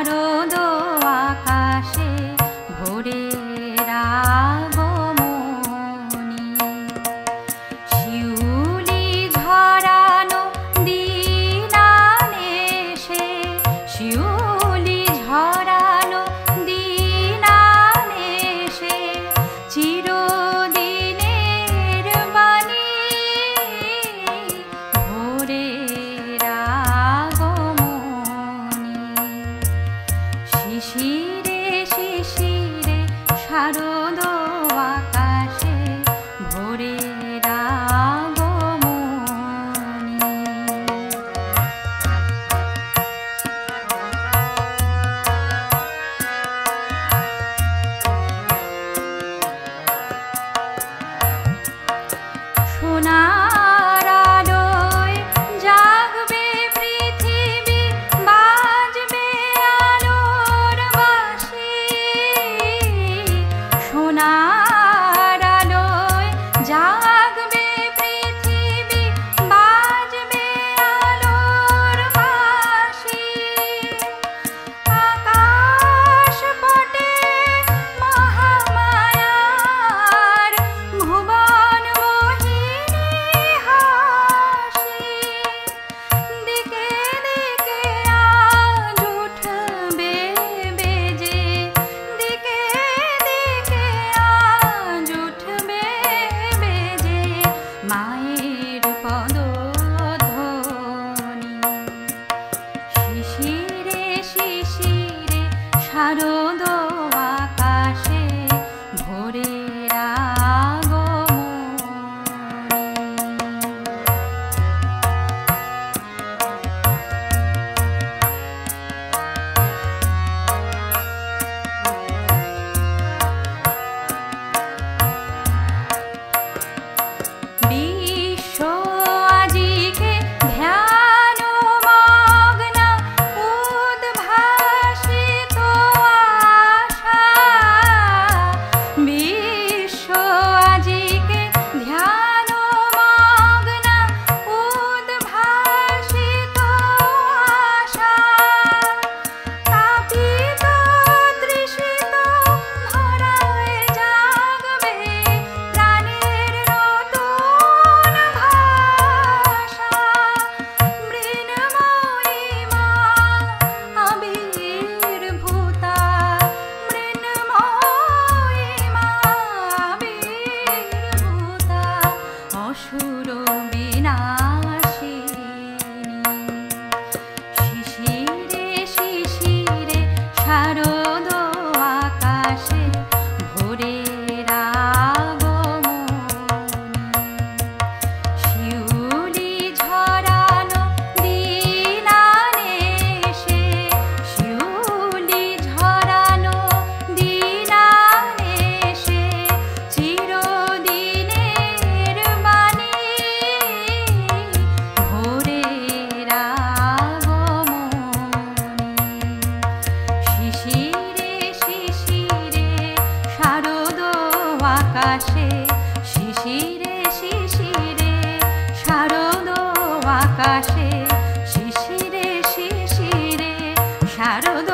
শারদ আকাশে ভোরের আগমনী। শিউলি ঝরানো দিনানেশে, শিউলি ঝরানো দিনানেশে চিরদিনের বাণী ভোরের আগমনী। শিশিরে শিশিরে শারদ আকাশে ভোরের আগমনী। সোনার আলোয় জাগবে পৃথিবী, বাজবে আলোর বাঁশি। সোনার আলোয় জাগবে পৃথিবী, বাজবে আলোর বাঁশি। আকাশ পটে মহামায়ার ভুবন মোহিনী হাসি। দিকে দিকে আজ উঠবে বেজে, দিকে দিকে আজ উঠবে বেজে মায়ের পদধ্বনি। শিশিরে শিশিরে শারদ আকাশে ভোরের আগমনী। বিশ্ব আজিকে ধ্যানমগ্ন, উদ্ভাসিত আশা। বিশ্ব আজিকে ধ্যানমগ্ন, উদ্ভাসিত আশা। তাপিত তৃষিত ধরায় জাগবে প্রাণের নতুন ভাষা। মৃন্ময়ী মা আবির্ভূতা, মৃন্ময়ী মা আবির্ভূতা অসুর বিনাশিনী। শিশিরে শিশিরে শারদ আকাশে ভোরের আগমনী। শিউলি ঝরানো দিনানেশে, শিউলি ঝরানো দিনানেশে চিরদিনের বাণী ভোরের আগমনী। শিশিরে শিশিরে শারদ আকাশে, শিশিরে শিশিরে শারদ আকাশে, শিশিরে শিশিরে শারদ